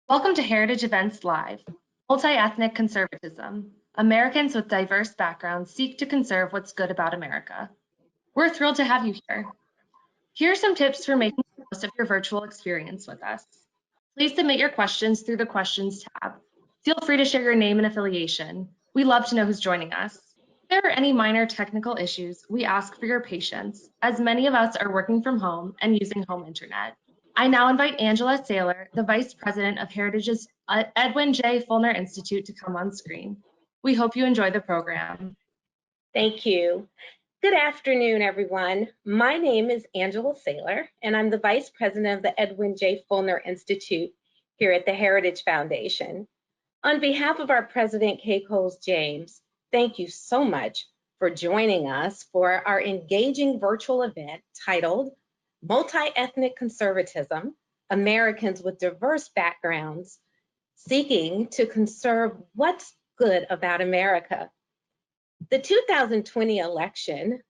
Welcome to Heritage Events Live, Multi-Ethnic Conservatism. Americans with diverse backgrounds seek to conserve what's good about America. We're thrilled to have you here. Here are some tips for making the most of your virtual experience with us. Please submit your questions through the Questions tab. Feel free to share your name and affiliation. We love to know who's joining us. If there are any minor technical issues, we ask for your patience, as many of us are working from home and using home internet. I now invite Angela Saylor, the Vice President of Heritage's Edwin J. Fulner Institute, to come on screen. We hope you enjoy the program. Thank you. Good afternoon, everyone. My name is Angela Saylor, and I'm the Vice President of the Edwin J. Fulner Institute here at the Heritage Foundation. On behalf of our President, Kay Coles James, thank you so much for joining us for our engaging virtual event titled Multi-Ethnic Conservatism, Americans with Diverse Backgrounds Seeking to Conserve What's Good About America. The 2020 election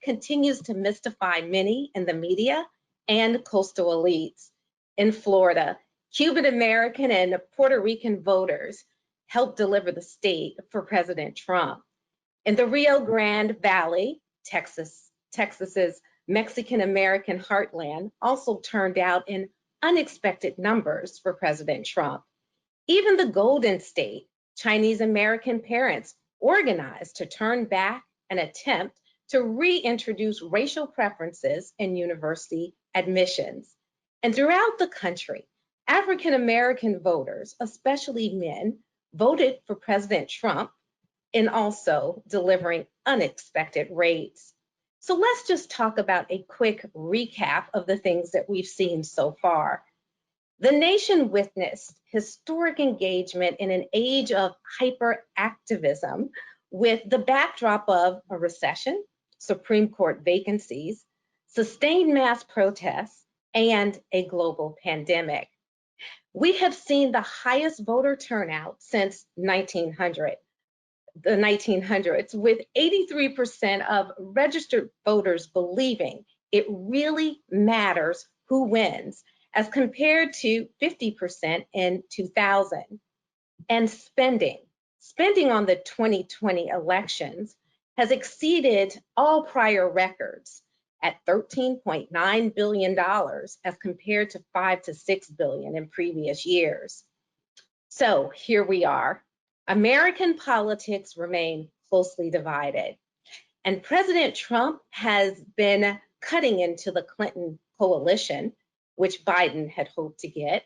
continues to mystify many in the media and coastal elites. In Florida, Cuban-American and Puerto Rican voters helped deliver the state for President Trump. In the Rio Grande Valley, Texas's Mexican-American heartland also turned out in unexpected numbers for President Trump. Even the Golden State, Chinese-American parents organized to turn back an attempt to reintroduce racial preferences in university admissions. And throughout the country, African-American voters, especially men, voted for President Trump in also delivering unexpected rates. So let's just talk about a quick recap of the things that we've seen so far. The nation witnessed historic engagement in an age of hyperactivism with the backdrop of a recession, Supreme Court vacancies, sustained mass protests, and a global pandemic. We have seen the highest voter turnout since the 1900s, with 83% of registered voters believing it really matters who wins, as compared to 50% in 2000. And spending on the 2020 elections has exceeded all prior records at $13.9 billion as compared to $5 to $6 billion in previous years. So here we are. American politics remain closely divided, and President Trump has been cutting into the Clinton coalition, which Biden had hoped to get,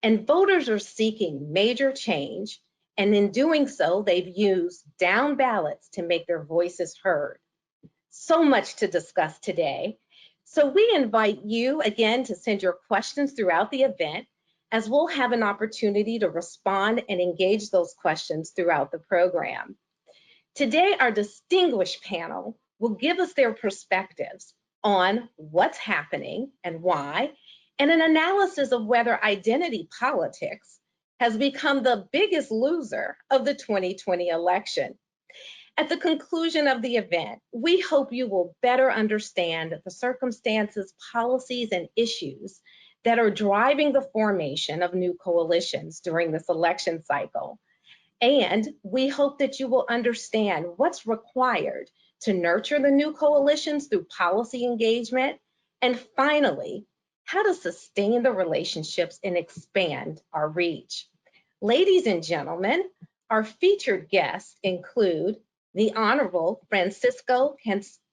and voters are seeking major change, and in doing so, they've used down ballots to make their voices heard. So much to discuss today. So we invite you again to send your questions throughout the event, as we'll have an opportunity to respond and engage those questions throughout the program. Today, our distinguished panel will give us their perspectives on what's happening and why, and an analysis of whether identity politics has become the biggest loser of the 2020 election. At the conclusion of the event, we hope you will better understand the circumstances, policies, and issues that are driving the formation of new coalitions during this election cycle. And we hope that you will understand what's required to nurture the new coalitions through policy engagement, and finally, how to sustain the relationships and expand our reach. Ladies and gentlemen, our featured guests include the Honorable Francisco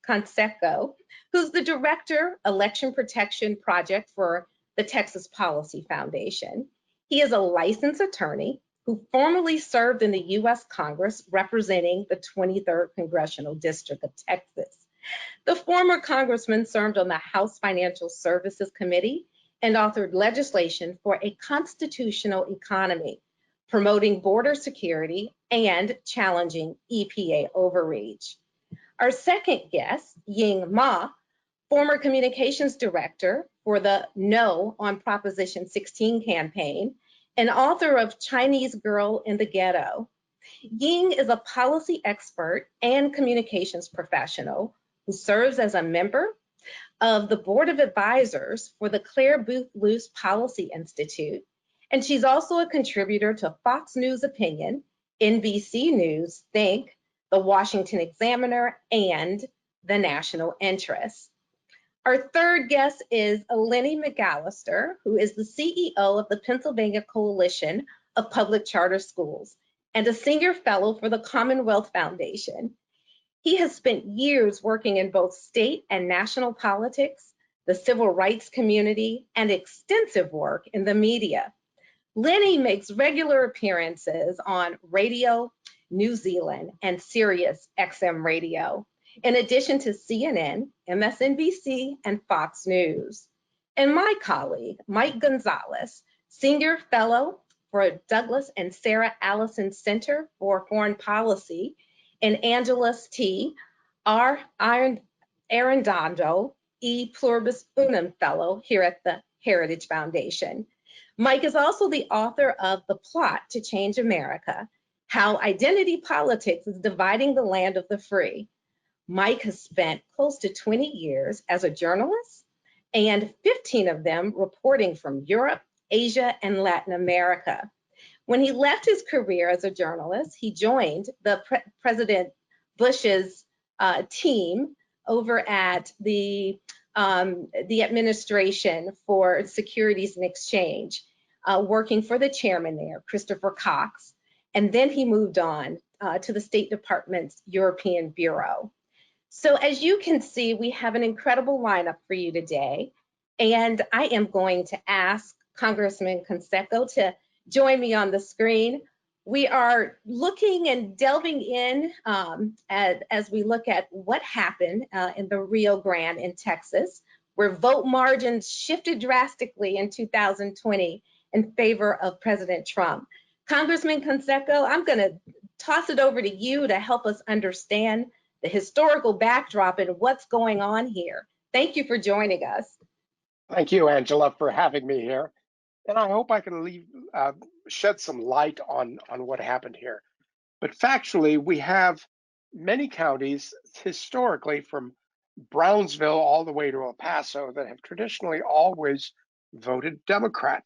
Canseco, who's the Director, Election Protection Project for the Texas Policy Foundation. He is a licensed attorney who formerly served in the U.S. Congress representing the 23rd Congressional District of Texas. The former congressman served on the House Financial Services Committee and authored legislation for a constitutional economy, promoting border security and challenging EPA overreach. Our second guest, Ying Ma, former communications director for the No on Proposition 16 campaign and author of Chinese Girl in the Ghetto. Ying is a policy expert and communications professional who serves as a member of the Board of Advisors for the Claire Booth Luce Policy Institute And she's also a contributor to Fox News Opinion, NBC News, Think, The Washington Examiner, and The National Interest. Our third guest is Lenny McAllister, who is the CEO of the Pennsylvania Coalition of Public Charter Schools and a senior fellow for the Commonwealth Foundation. He has spent years working in both state and national politics, the civil rights community, and extensive work in the media. Lenny makes regular appearances on Radio New Zealand and Sirius XM Radio, in addition to CNN, MSNBC, and Fox News. And my colleague, Mike Gonzalez, Senior Fellow for Douglas and Sarah Allison Center for Foreign Policy, and Angeles T. R. Arredondo, E. Pluribus Unum Fellow here at the Heritage Foundation. Mike is also the author of The Plot to Change America, How Identity Politics is Dividing the Land of the Free. Mike has spent close to 20 years as a journalist, and 15 of them reporting from Europe, Asia, and Latin America. When he left his career as a journalist, he joined the President Bush's team over at the Administration for Securities and Exchange, working for the chairman there, Christopher Cox. And then he moved on to the State Department's European Bureau. So as you can see, we have an incredible lineup for you today. And I am going to ask Congressman Canseco to join me on the screen. We are looking and delving in as we look at what happened in the Rio Grande in Texas, where vote margins shifted drastically in 2020 in favor of President Trump. Congressman Canseco, I'm going to toss it over to you to help us understand the historical backdrop and what's going on here. Thank you for joining us. Thank you, Angela, for having me here. And I hope I can shed some light on what happened here. But factually, we have many counties historically from Brownsville all the way to El Paso that have traditionally always voted Democrat.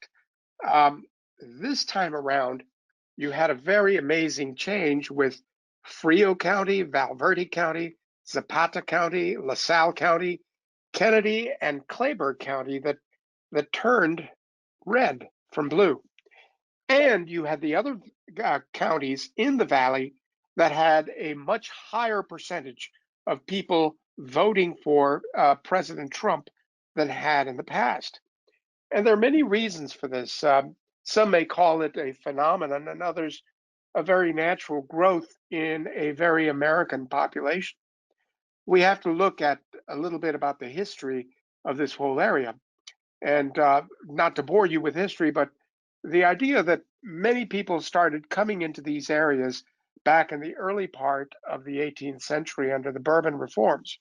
This time around, you had a very amazing change with Frio County, Valverde County, Zapata County, LaSalle County, Kennedy, and Clayburgh County that turned red from blue. And you had the other counties in the valley that had a much higher percentage of people voting for President Trump than had in the past. And there are many reasons for this. Some may call it a phenomenon, and others a very natural growth in a very American population. We have to look at a little bit about the history of this whole area. And not to bore you with history, but the idea that many people started coming into these areas back in the early part of the 18th century under the Bourbon reforms.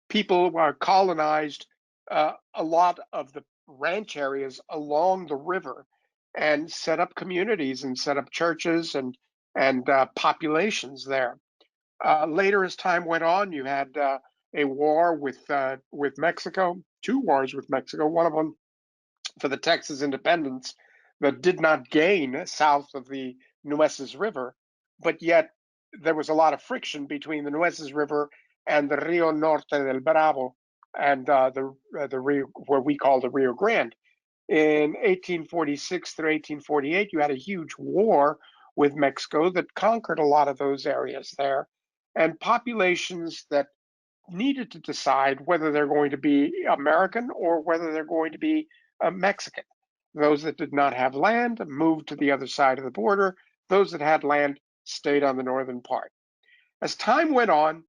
People colonized a lot of the ranch areas along the river and set up communities and set up churches and populations there. Later, as time went on, you had a war with Mexico, two wars with Mexico, one of them for the Texas independence that did not gain south of the Nueces River, but yet there was a lot of friction between the Nueces River and the Rio Norte del Bravo and the Rio, what we call the Rio Grande. In 1846 through 1848, you had a huge war with Mexico that conquered a lot of those areas there, and populations that needed to decide whether they're going to be American or whether they're going to be Mexican. Those that did not have land moved to the other side of the border. Those that had land stayed on the northern part. As time went on,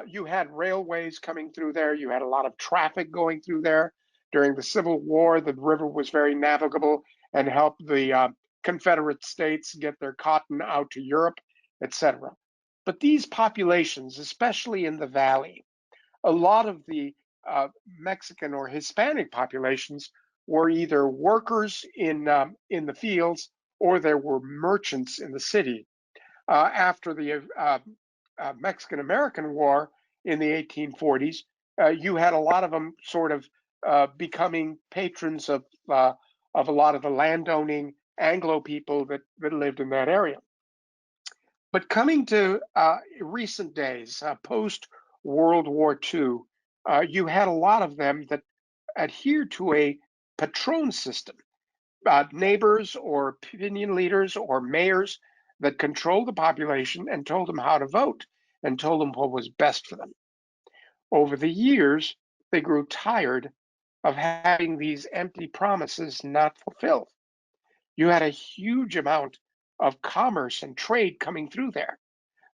you had railways coming through there. You had a lot of traffic going through there. During the Civil War, the river was very navigable and helped the Confederate States get their cotton out to Europe, etc. But these populations, especially in the valley, a lot of the Mexican or Hispanic populations were either workers in the fields or there were merchants in the city. After the Mexican-American War in the 1840s, you had a lot of them sort of becoming patrons of of a lot of the landowning Anglo people that lived in that area. But coming to recent days, post World War II, you had a lot of them that adhered to a patron system, neighbors or opinion leaders or mayors that controlled the population and told them how to vote and told them what was best for them. Over the years, they grew tired of having these empty promises not fulfilled. You had a huge amount of commerce and trade coming through there.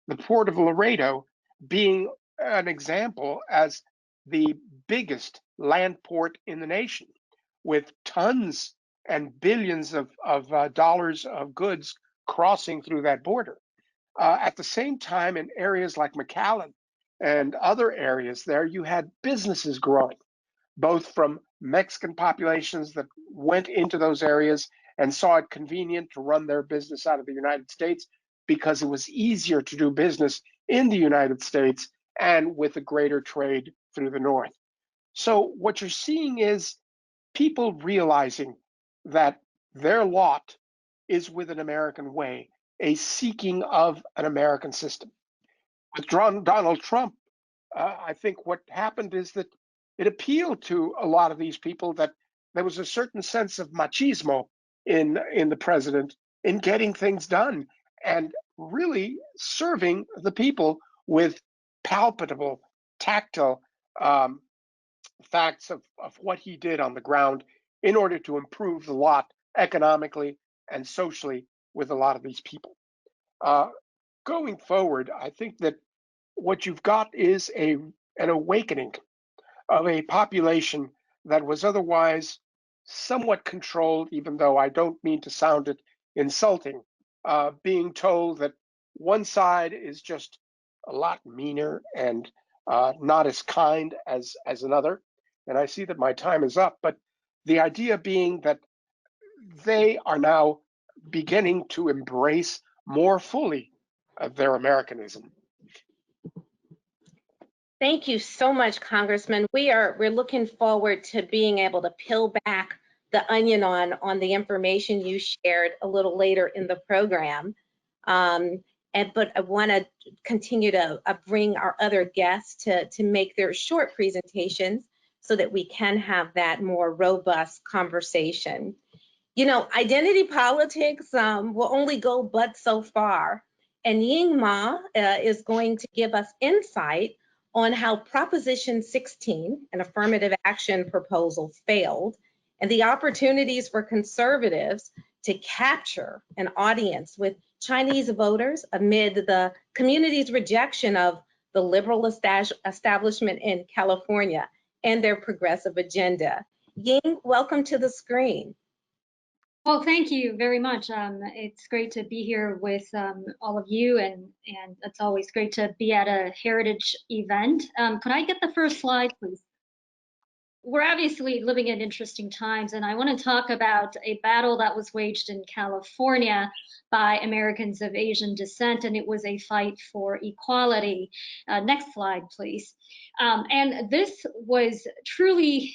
The port of Laredo being an example as the biggest land port in the nation, with tons and billions of dollars of goods crossing through that border. At the same time, in areas like McAllen and other areas there, you had businesses growing, both from Mexican populations that went into those areas and saw it convenient to run their business out of the United States because it was easier to do business in the United States and with a greater trade through the north. So what you're seeing is people realizing that their lot is with an American way, a seeking of an American system. With Donald Trump, I think what happened is that it appealed to a lot of these people that there was a certain sense of machismo in the president in getting things done and really serving the people with palpable, tactile facts of what he did on the ground in order to improve the lot economically and socially with a lot of these people. Going forward, I think that what you've got is an awakening of a population that was otherwise somewhat controlled, even though I don't mean to sound it insulting, being told that one side is just a lot meaner and not as kind as another. And I see that my time is up, but the idea being that they are now beginning to embrace more fully their Americanism. Thank you so much, Congressman. We're looking forward to being able to peel back the onion on the information you shared a little later in the program. But I want to continue to bring our other guests to make their short presentations so that we can have that more robust conversation. You know, identity politics will only go but so far. And Ying Ma is going to give us insight on how Proposition 16, an affirmative action proposal, failed, and the opportunities for conservatives to capture an audience with Chinese voters amid the community's rejection of the liberal establishment in California and their progressive agenda. Ying, welcome to the screen. Well, thank you very much. It's great to be here with all of you, and it's always great to be at a heritage event. Could I get the first slide, please? We're obviously living in interesting times, and I want to talk about a battle that was waged in California by Americans of Asian descent, and it was a fight for equality. Next slide, please. And this was truly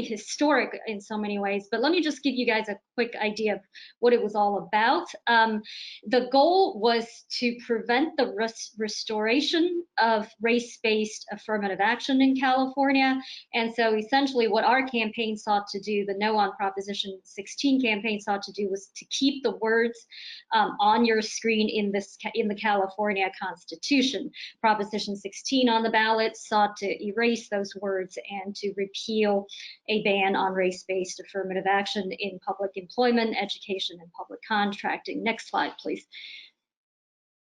historic in so many ways, but let me just give you guys a quick idea of what it was all about. The goal was to prevent the restoration of race-based affirmative action in California. And so essentially what our campaign sought to do, the No on Proposition 16 campaign sought to do, was to keep the words on your screen in the California Constitution. Proposition 16 on the ballot sought to erase those words and to repeal a ban on race-based affirmative action in public employment, education, and public contracting. Next slide, please.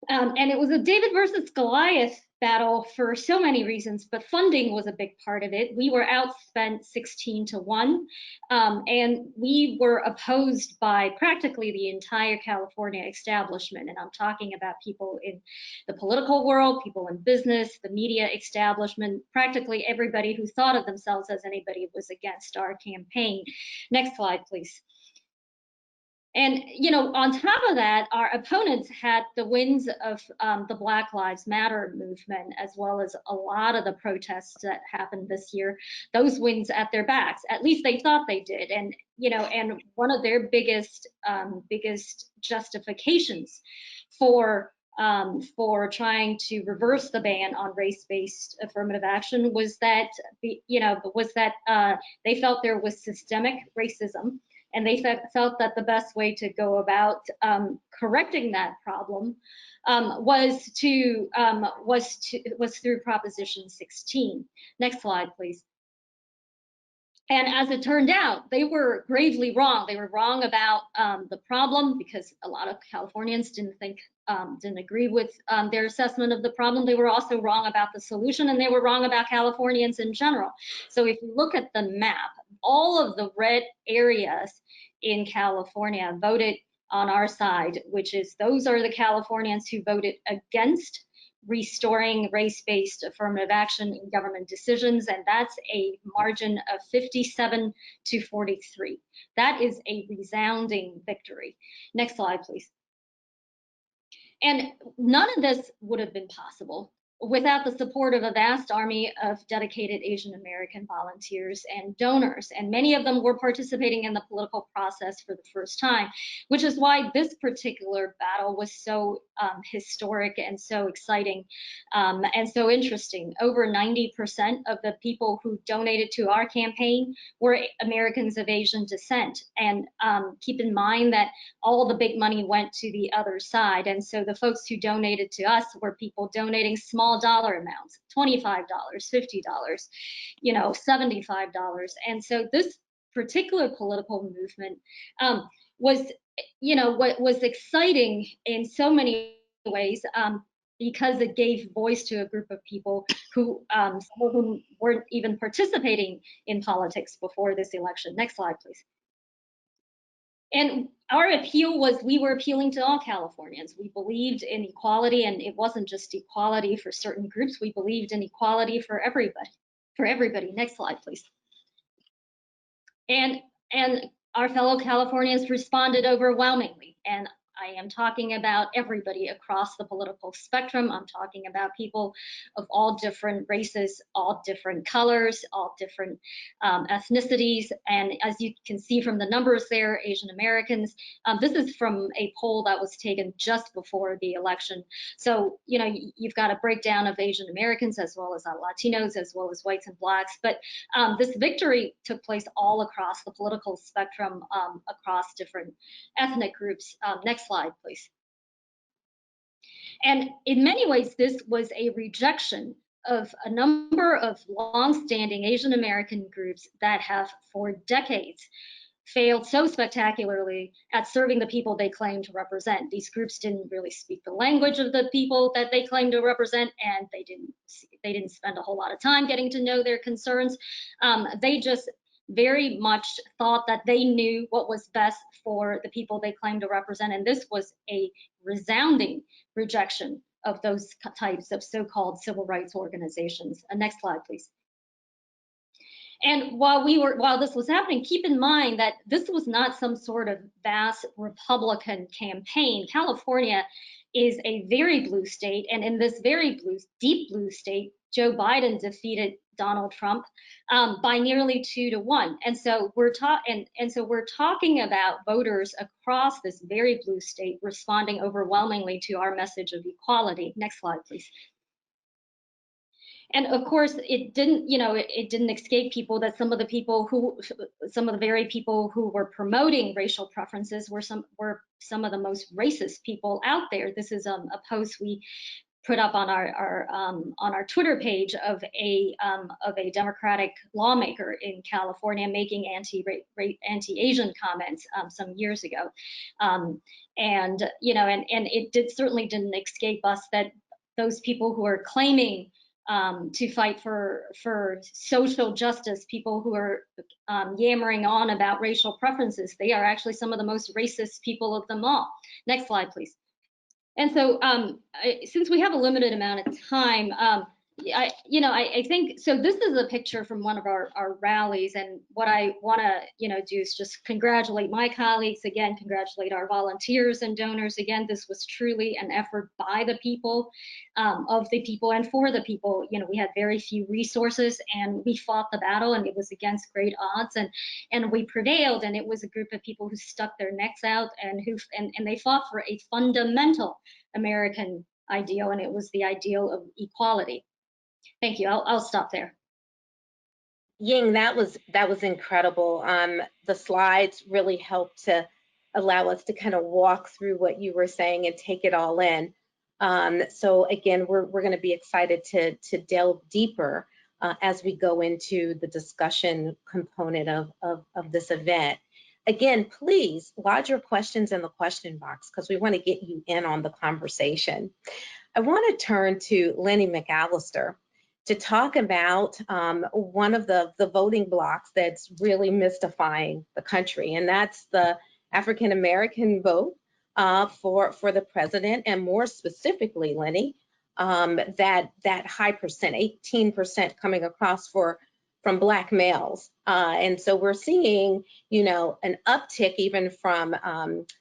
And it was a David versus Goliath battle for so many reasons, but funding was a big part of it. We were outspent 16-1, and we were opposed by practically the entire California establishment. And I'm talking about people in the political world, people in business, the media establishment, practically everybody who thought of themselves as anybody was against our campaign. Next slide, please. And, you know, on top of that, our opponents had the winds of the Black Lives Matter movement, as well as a lot of the protests that happened this year, those winds at their backs. At least they thought they did. And, you know, and one of their biggest justifications for trying to reverse the ban on race-based affirmative action was that, they felt there was systemic racism. And they felt that the best way to go about correcting that problem was through Proposition 16. Next slide, please. And as it turned out, they were gravely wrong. They were wrong about the problem, because a lot of Californians didn't agree with their assessment of the problem. They were also wrong about the solution, and they were wrong about Californians in general. So if you look at the map, all of the red areas in California voted on our side, which is those are the Californians who voted against restoring race-based affirmative action in government decisions, and that's a margin of 57 to 43. That is a resounding victory. Next slide, please. And none of this would have been possible without the support of a vast army of dedicated Asian American volunteers and donors. And many of them were participating in the political process for the first time, which is why this particular battle was so historic and so exciting and so interesting. Over 90% of the people who donated to our campaign were Americans of Asian descent. And keep in mind that all the big money went to the other side. And so the folks who donated to us were people donating small dollar amounts, $25, $50, you know, $75. And so this particular political movement was, you know, what was exciting in so many ways because it gave voice to a group of people who, some of whom weren't even participating in politics before this election. Next slide, please. And our appeal was, we were appealing to all Californians. We believed in equality, and it wasn't just equality for certain groups. We believed in equality for everybody. Next slide, please. And our fellow Californians responded overwhelmingly. And I am talking about everybody across the political spectrum. I'm talking about people of all different races, all different colors, all different ethnicities. And as you can see from the numbers there, Asian Americans, this is from a poll that was taken just before the election. So, you know, you've got a breakdown of Asian Americans as well as Latinos, as well as whites and blacks. But this victory took place all across the political spectrum, across different ethnic groups. Next slide, please. And in many ways, this was a rejection of a number of long-standing Asian American groups that have for decades failed so spectacularly at serving the people they claim to represent. These groups didn't really speak the language of the people that they claim to represent, and they didn't spend a whole lot of time getting to know their concerns. They just very much thought that they knew what was best for the people they claimed to represent, and this was a resounding rejection of those types of so-called civil rights organizations. Next slide, please. And while this was happening, keep in mind that this was not some sort of vast Republican campaign. California is a very blue state, and in this very blue, deep blue state, Joe Biden defeated Donald Trump by nearly 2 to 1. And so we're talking about voters across this very blue state responding overwhelmingly to our message of equality. Next slide, please. And of course, it didn't escape people that some of the very people who were promoting racial preferences were some of the most racist people out there. This is a post we put up on our Twitter page of a Democratic lawmaker in California making anti-Asian comments some years ago, and it certainly didn't escape us that those people who are claiming to fight for social justice, people who are yammering on about racial preferences, they are actually some of the most racist people of them all. Next slide, please. And so since we have a limited amount of time, I think so. This is a picture from one of our rallies, and what I want to, do is just congratulate my colleagues again, congratulate our volunteers and donors again. This was truly an effort by the people, of the people, and for the people. We had very few resources, and we fought the battle, and it was against great odds, and we prevailed. And it was a group of people who stuck their necks out and and they fought for a fundamental American ideal, and it was the ideal of equality. Thank you. I'll stop there. Ying, that was incredible. The slides really helped to allow us to kind of walk through what you were saying and take it all in. So again, we're going to be excited to delve deeper as we go into the discussion component of this event. Again, please lodge your questions in the question box because we want to get you in on the conversation. I want to turn to Lenny McAllister to talk about one of the voting blocks that's really mystifying the country, and that's the African American vote for the president, and more specifically, Lenny, that high percent, 18% coming across from Black males, and so we're seeing, an uptick even from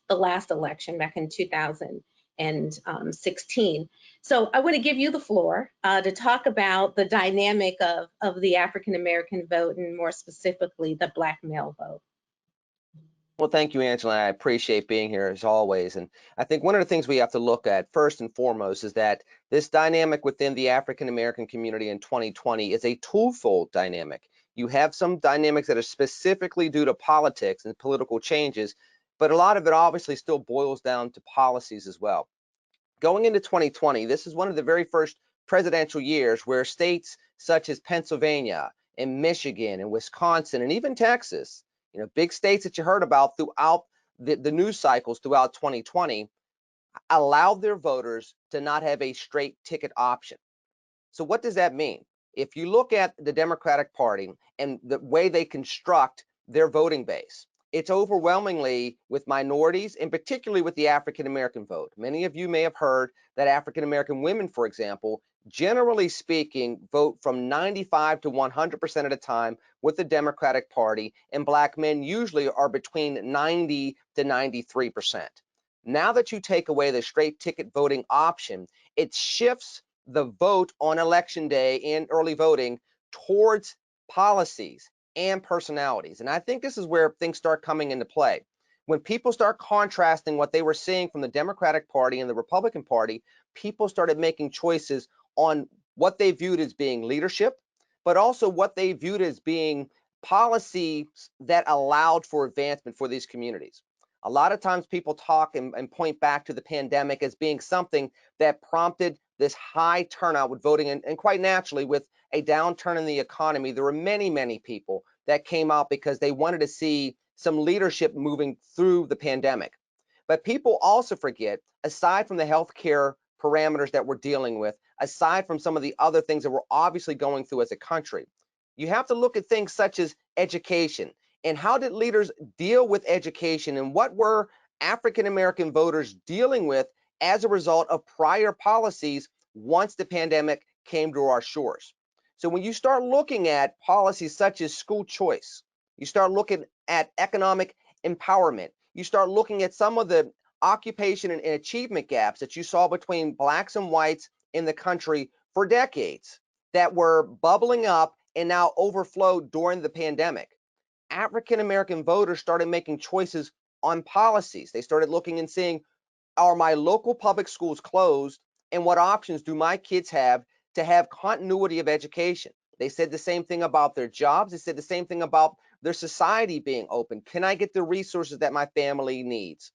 the last election back in 2016. So I want to give you the floor to talk about the dynamic of the African American vote, and more specifically the Black male vote. Well, thank you, Angela. I appreciate being here as always. And I think one of the things we have to look at first and foremost is that this dynamic within the African American community in 2020 is a twofold dynamic. You have some dynamics that are specifically due to politics and political changes, but a lot of it obviously still boils down to policies as well. Going into 2020, this is one of the very first presidential years where states such as Pennsylvania and Michigan and Wisconsin and even Texas, big states that you heard about throughout the news cycles throughout 2020, allowed their voters to not have a straight ticket option. So what does that mean? If you look at the Democratic Party and the way they construct their voting base, it's overwhelmingly with minorities, and particularly with the African American vote. Many of you may have heard that African American women, for example, generally speaking, vote from 95 to 100% of the time with the Democratic Party, and Black men usually are between 90 to 93%. Now that you take away the straight ticket voting option, it shifts the vote on election day and early voting towards policies and personalities. And I think this is where things start coming into play. When people start contrasting what they were seeing from the Democratic Party and the Republican Party, people started making choices on what they viewed as being leadership, but also what they viewed as being policies that allowed for advancement for these communities. A lot of times people talk and point back to the pandemic as being something that prompted this high turnout with voting, and quite naturally with a downturn in the economy, there were many, many people that came out because they wanted to see some leadership moving through the pandemic. But people also forget, aside from the healthcare parameters that we're dealing with, aside from some of the other things that we're obviously going through as a country, you have to look at things such as education. And how did leaders deal with education, and what were African American voters dealing with as a result of prior policies once the pandemic came to our shores? So when you start looking at policies such as school choice, you start looking at economic empowerment, you start looking at some of the occupation and achievement gaps that you saw between Blacks and whites in the country for decades that were bubbling up and now overflowed during the pandemic. African American voters started making choices on policies. They started looking and seeing, are my local public schools closed, and what options do my kids have to have continuity of education? They said the same thing about their jobs. They said the same thing about their society being open. Can I get the resources that my family needs?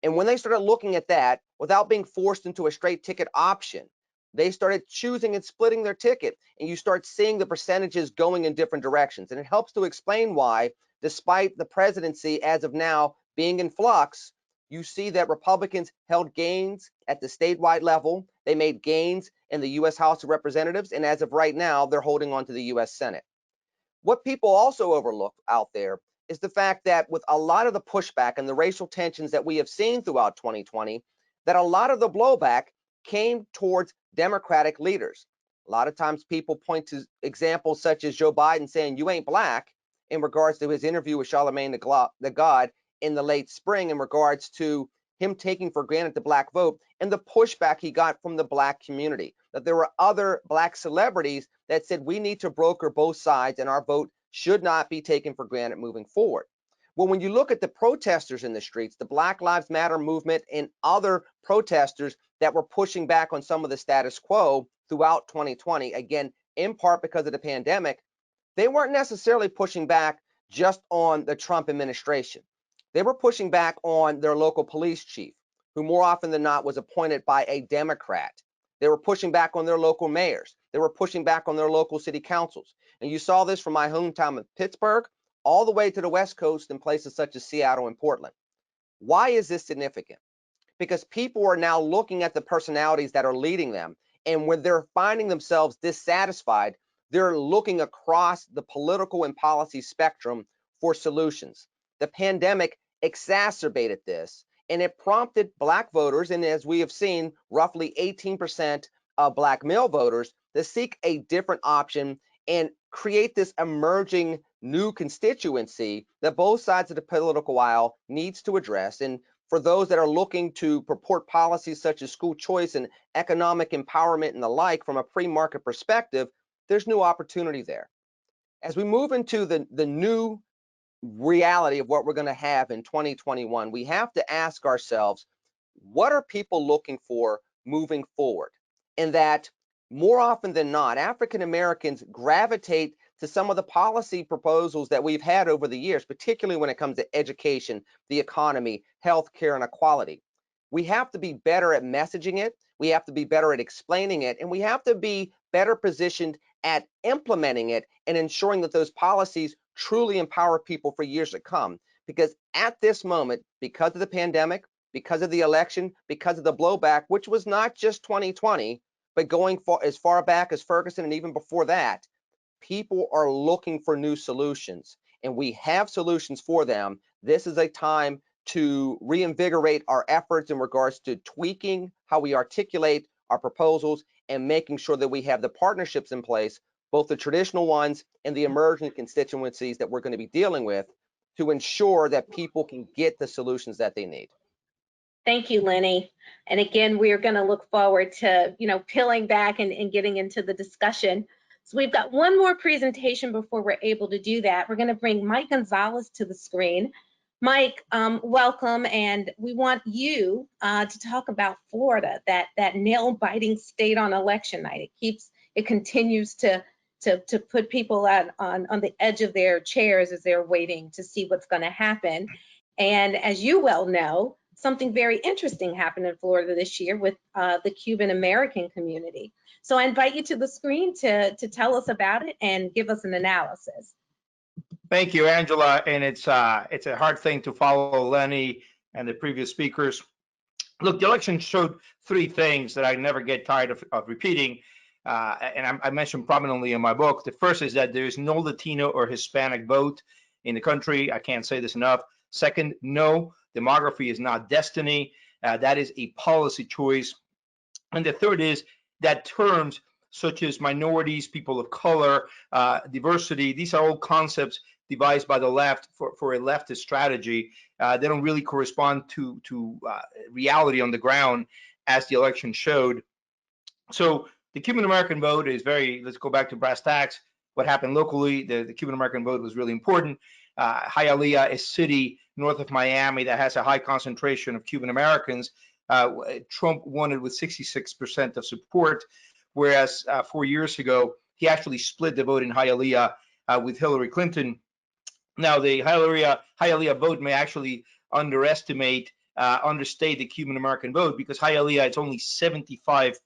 And when they started looking at that without being forced into a straight ticket option, they started choosing and splitting their ticket, and you start seeing the percentages going in different directions. And it helps to explain why, despite the presidency as of now being in flux, you see that Republicans held gains at the statewide level. They made gains in the U.S. House of Representatives, and as of right now, they're holding on to the U.S. Senate. What people also overlook out there is the fact that with a lot of the pushback and the racial tensions that we have seen throughout 2020, that a lot of the blowback came towards Democratic leaders. A lot of times people point to examples such as Joe Biden saying, "You ain't black," in regards to his interview with Charlemagne the God in the late spring, in regards to him taking for granted the black vote and the pushback he got from the black community. That there were other black celebrities that said we need to broker both sides and our vote should not be taken for granted moving forward. Well, when you look at the protesters in the streets, the Black Lives Matter movement and other protesters that were pushing back on some of the status quo throughout 2020, again, in part because of the pandemic, they weren't necessarily pushing back just on the Trump administration. They were pushing back on their local police chief, who more often than not was appointed by a Democrat. They were pushing back on their local mayors. They were pushing back on their local city councils. And you saw this from my hometown of Pittsburgh all the way to the West Coast in places such as Seattle and Portland. Why is this significant? Because people are now looking at the personalities that are leading them. And when they're finding themselves dissatisfied, they're looking across the political and policy spectrum for solutions. The pandemic exacerbated this, and it prompted black voters, and as we have seen, roughly 18% of black male voters, to seek a different option and create this emerging new constituency that both sides of the political aisle needs to address. And for those that are looking to purport policies such as school choice and economic empowerment and the like from a pre-market perspective, there's new opportunity there. As we move into the new reality of what we're going to have in 2021, we have to ask ourselves, what are people looking for moving forward? And that more often than not, African Americans gravitate to some of the policy proposals that we've had over the years, particularly when it comes to education, the economy, healthcare, and equality. We have to be better at messaging it. We have to be better at explaining it, and we have to be better positioned at implementing it and ensuring that those policies truly empower people for years to come. Because at this moment, because of the pandemic, because of the election, because of the blowback, which was not just 2020, but going as far back as Ferguson and even before that, people are looking for new solutions, and we have solutions for them. This is a time to reinvigorate our efforts in regards to tweaking how we articulate our proposals and making sure that we have the partnerships in place, both the traditional ones and the emerging constituencies that we're going to be dealing with, to ensure that people can get the solutions that they need. Thank you, Lenny. And again, we're going to look forward to, peeling back and getting into the discussion. So we've got one more presentation before we're able to do that. We're going to bring Mike Gonzalez to the screen. Mike, welcome, and we want you to talk about Florida, that nail-biting state on election night. It continues to put people on the edge of their chairs as they're waiting to see what's going to happen. And as you well know, something very interesting happened in Florida this year with the Cuban-American community. So I invite you to the screen to tell us about it and give us an analysis. Thank you, Angela. And it's a hard thing to follow Lenny and the previous speakers. Look, the election showed three things that I never get tired of repeating. And I mentioned prominently in my book. The first is that there is no Latino or Hispanic vote in the country. I can't say this enough. Second, no, demography is not destiny. That is a policy choice. And the third is that terms such as minorities, people of color, diversity, these are all concepts devised by the left for a leftist strategy. They don't really correspond to reality on the ground, as the election showed. So the Cuban-American vote is let's go back to brass tacks. What happened locally, the Cuban-American vote was really important. Hialeah, a city north of Miami that has a high concentration of Cuban-Americans, Trump won it with 66% of support, whereas 4 years ago, he actually split the vote in Hialeah with Hillary Clinton. Now, the Hialeah vote may actually understate the Cuban-American vote, because Hialeah, it's only 75%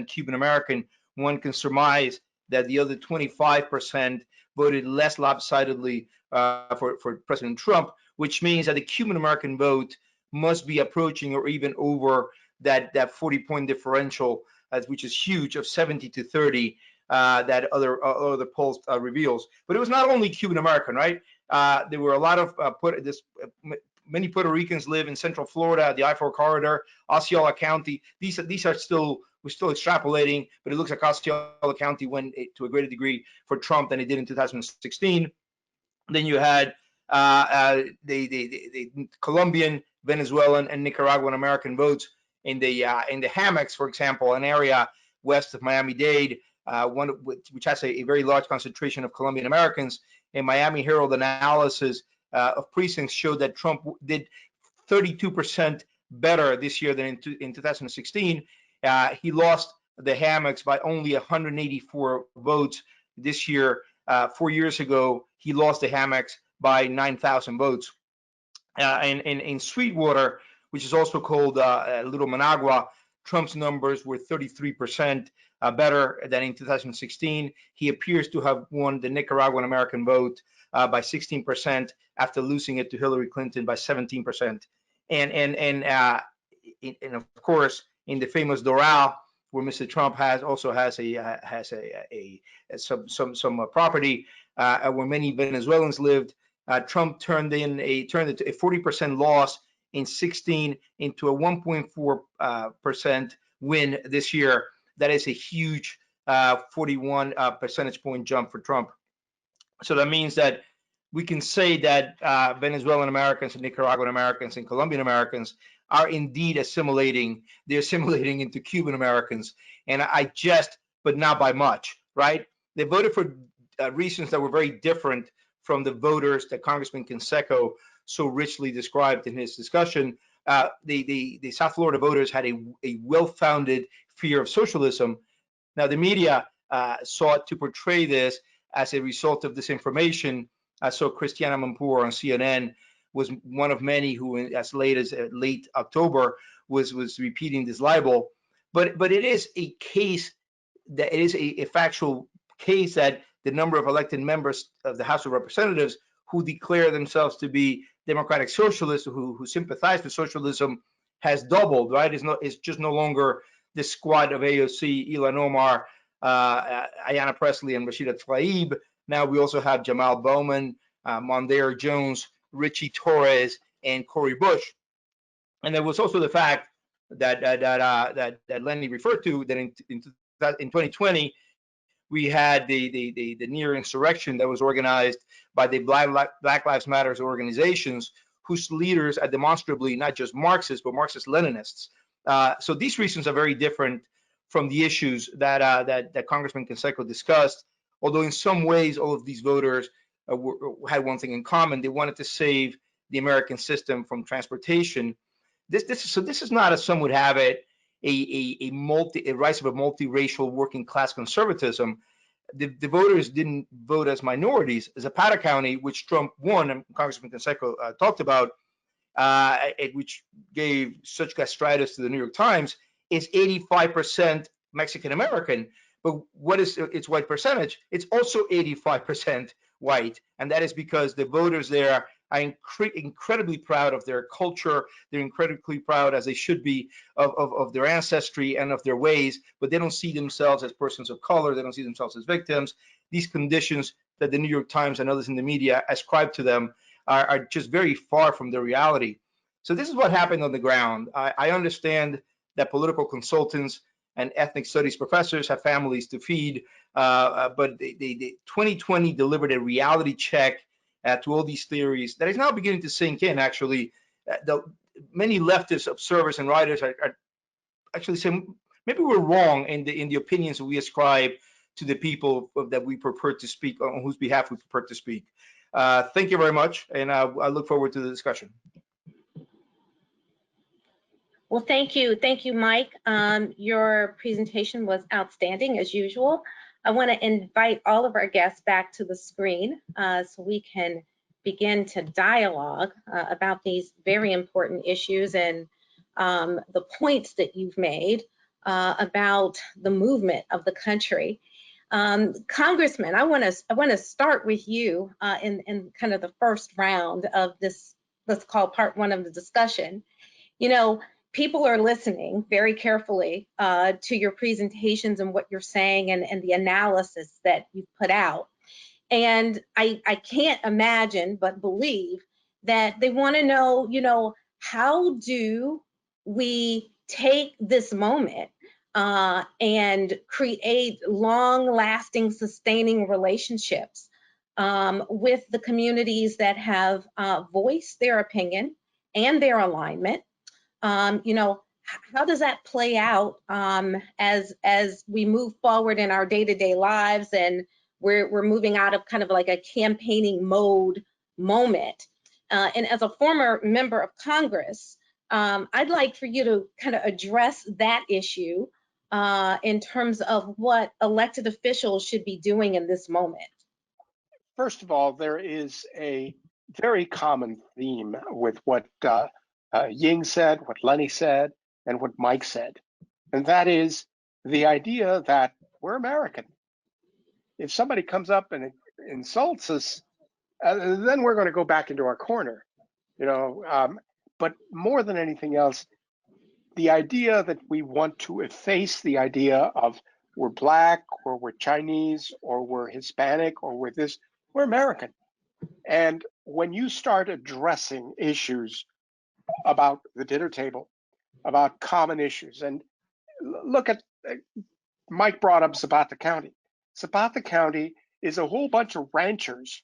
Cuban-American. One can surmise that the other 25% voted less lopsidedly for President Trump, which means that the Cuban-American vote must be approaching or even over that 40-point differential, which is huge, of 70 to 30 that other polls reveals. But it was not only Cuban-American, right? There were a lot of many Puerto Ricans live in Central Florida, the I-4 corridor, Osceola County. These are still We're still extrapolating, but it looks like Osceola County went to a greater degree for Trump than it did in 2016. Then you had the Colombian, Venezuelan, and Nicaraguan American votes in the hammocks, for example, an area west of Miami-Dade, which has a very large concentration of Colombian Americans. A Miami Herald analysis of precincts showed that Trump did 32% better this year than in 2016. He lost the hammocks by only 184 votes this year. 4 years ago, he lost the hammocks by 9,000 votes. In Sweetwater, which is also called Little Managua, Trump's numbers were 33% better than in 2016. He appears to have won the Nicaraguan American vote by 16% after losing it to Hillary Clinton by 17%. And of course, in the famous Doral, where Mr. Trump has some property where many Venezuelans lived, Trump turned it to a 40% loss in 16 into a 1.4% win this year. That is a huge 41 percentage point jump for Trump. So that means that we can say that Venezuelan Americans and Nicaraguan Americans and Colombian Americans are indeed assimilating. They're assimilating into Cuban Americans, and but not by much, right? They voted for reasons that were very different from the voters that Congressman Canseco so richly described in his discussion. The South Florida voters had a well-founded fear of socialism. Now, the media sought to portray this as a result of disinformation. So Christiana Amanpour on CNN was one of many who, as late as late October, was repeating this libel. But it is a case that it is a factual case that the number of elected members of the House of Representatives who declare themselves to be democratic socialists, who sympathize with socialism, has doubled, right? It's just no longer the squad of AOC, Ilhan Omar, Ayanna Pressley, and Rashida Tlaib. Now we also have Jamal Bowman, Mondaire Jones, Richie Torres, and Cori Bush. And there was also the fact that Lenny referred to, that in 2020 we had the near insurrection that was organized by the Black Lives Matter organizations, whose leaders are demonstrably not just Marxists, but Marxist-Leninists. So these reasons are very different from the issues that Congressman Canseco discussed, although in some ways all of these voters had one thing in common. They wanted to save the American system from transportation. This is not, as some would have it, a rise of a multiracial working class conservatism. The voters didn't vote as minorities. Zapata County, which Trump won, and Congressman Canseco talked about, which gave such gastritis to the New York Times, is 85% Mexican American. But what is its white percentage? It's also 85% white, and that is because the voters there are incredibly proud of their culture. They're incredibly proud, as they should be, of their ancestry and of their ways, but they don't see themselves as persons of color. They don't see themselves as victims. These conditions that the New York Times and others in the media ascribe to them are just very far from the reality. So this is what happened on the ground. I understand that political consultants and ethnic studies professors have families to feed, but the 2020 delivered a reality check to all these theories that is now beginning to sink in. Actually, many leftist observers and writers are actually saying maybe we're wrong in the opinions that we ascribe to the people that we prefer to speak, on whose behalf we prefer to speak. Thank you very much, and I look forward to the discussion. Well, thank you, Mike. Your presentation was outstanding as usual. I want to invite all of our guests back to the screen so we can begin to dialogue about these very important issues and the points that you've made about the movement of the country. Congressman, I want to start with you in kind of the first round of this, let's call part one of the discussion. You know, people are listening very carefully to your presentations and what you're saying and the analysis that you've put out. And I can't imagine but believe that they want to know, you know, how do we take this moment and create long-lasting, sustaining relationships with the communities that have voiced their opinion and their alignment. You know, how does that play out as we move forward in our day-to-day lives, and we're moving out of kind of like a campaigning mode moment? And as a former member of Congress, I'd like for you to kind of address that issue in terms of what elected officials should be doing in this moment. First of all, there is a very common theme with what Ying said, what Lenny said, and what Mike said, and that is the idea that we're American. If somebody comes up and insults us, then we're going to go back into our corner, you know. But more than anything else, the idea that we want to efface the idea of we're Black or we're Chinese or we're Hispanic or we're this, we're American. And when you start addressing issues about the dinner table, about common issues, and look at, Mike brought up Zapata County. Zapata County is a whole bunch of ranchers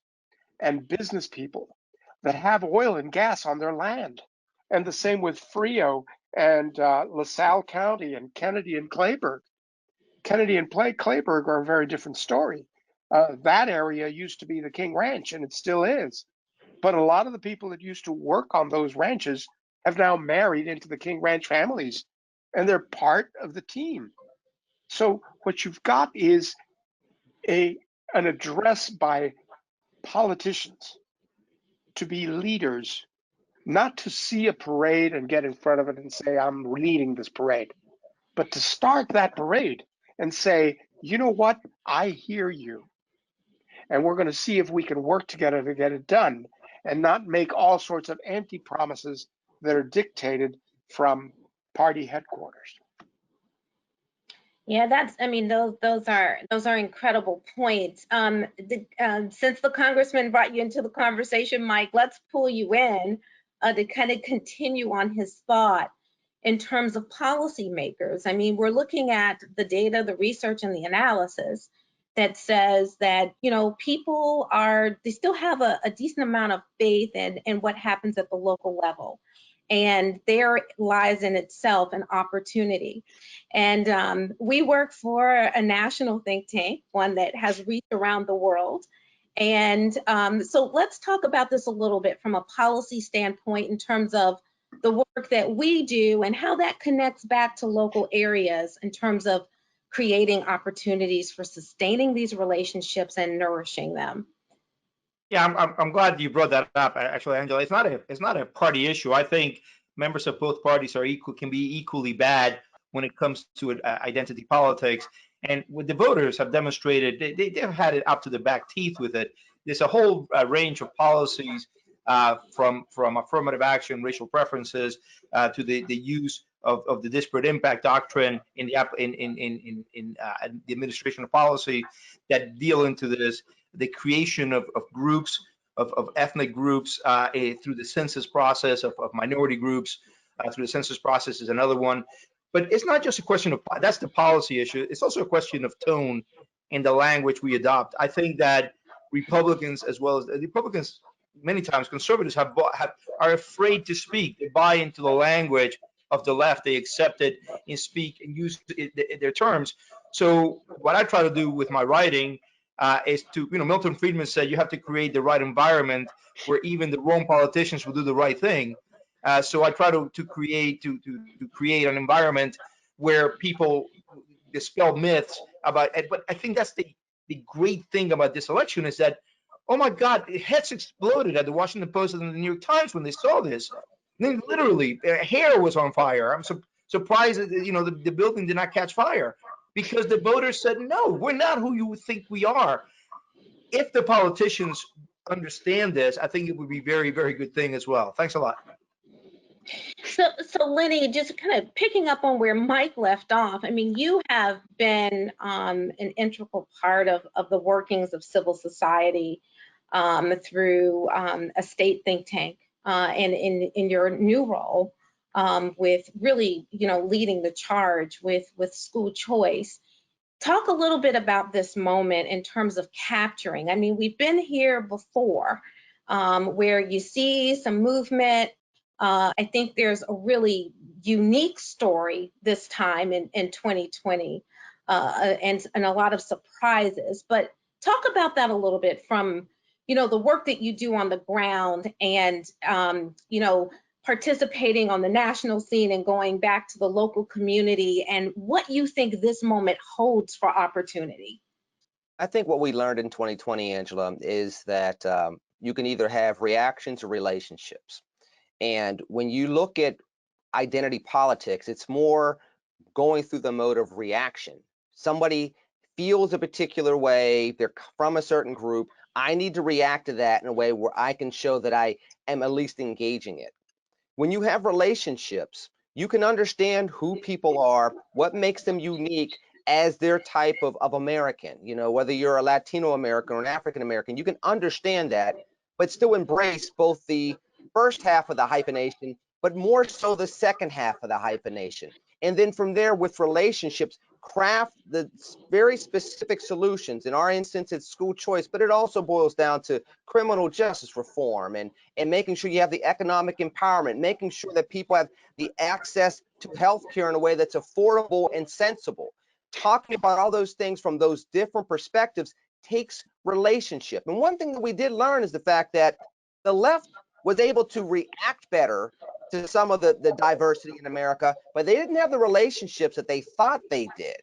and business people that have oil and gas on their land. And the same with Frio and LaSalle County and Kennedy and Clayburgh. Kennedy and Clayburgh are a very different story. That area used to be the King Ranch, and it still is. But a lot of the people that used to work on those ranches have now married into the King Ranch families, and they're part of the team. So what you've got is an address by politicians to be leaders, not to see a parade and get in front of it and say, I'm leading this parade, but to start that parade and say, you know what, I hear you. And we're going to see if we can work together to get it done, and not make all sorts of empty promises that are dictated from party headquarters. Yeah, that's, I mean, those are incredible points. Since the congressman brought you into the conversation, Mike, let's pull you in to kind of continue on his thought in terms of policymakers. I mean, we're looking at the data, the research, and the analysis that says that, you know, people they still have a decent amount of faith in what happens at the local level. And there lies in itself an opportunity. And we work for a national think tank, one that has reach around the world. And so let's talk about this a little bit from a policy standpoint in terms of the work that we do and how that connects back to local areas in terms of creating opportunities for sustaining these relationships and nourishing them. Yeah, I'm glad you brought that up. Actually, Angela, it's not a party issue. I think members of both parties can be equally bad when it comes to identity politics. And what the voters have demonstrated, they've had it up to the back teeth with it. There's a whole range of policies from affirmative action, racial preferences, to the use of the disparate impact doctrine in the administration of policy that deal into this. The creation of groups, of ethnic groups through the census process, of minority groups through the census process is another one. But it's not just a question of, that's the policy issue. It's also a question of tone in the language we adopt. I think that Republicans, as well as Republicans, many times conservatives are afraid to speak. They buy into the language of the left. They accept it and speak and use their terms. So what I try to do with my writing is to, Milton Friedman said you have to create the right environment where even the wrong politicians will do the right thing. So I try to create an environment where people dispel myths about it. But I think that's the great thing about this election is that, oh my God, heads exploded at the Washington Post and the New York Times when they saw this. I mean, literally, hair was on fire. I'm surprised that the building did not catch fire because the voters said, no, we're not who you think we are. If the politicians understand this, I think it would be a very, very good thing as well. Thanks a lot. So Lenny, just kind of picking up on where Mike left off, I mean, you have been an integral part of the workings of civil society through a state think tank and in your new role with really, leading the charge with school choice. Talk a little bit about this moment in terms of capturing. I mean, we've been here before where you see some movement. I think there's a really unique story this time in 2020 and a lot of surprises. But talk about that a little bit from, the work that you do on the ground and, participating on the national scene and going back to the local community, and what you think this moment holds for opportunity. I think what we learned in 2020, Angela, is that you can either have reactions or relationships. And when you look at identity politics, it's more going through the mode of reaction. Somebody feels a particular way, they're from a certain group. I need to react to that in a way where I can show that I am at least engaging it. When you have relationships, you can understand who people are, what makes them unique as their type of American. Whether you're a Latino American or an African American, you can understand that, but still embrace both the first half of the hyphenation, but more so the second half of the hyphenation. And then from there, with relationships, craft the very specific solutions. In our instance, it's school choice, but it also boils down to criminal justice reform and making sure you have the economic empowerment, making sure that people have the access to healthcare in a way that's affordable and sensible. Talking about all those things from those different perspectives takes relationship. And one thing that we did learn is the fact that the left was able to react better to some of the diversity in America, but they didn't have the relationships that they thought they did,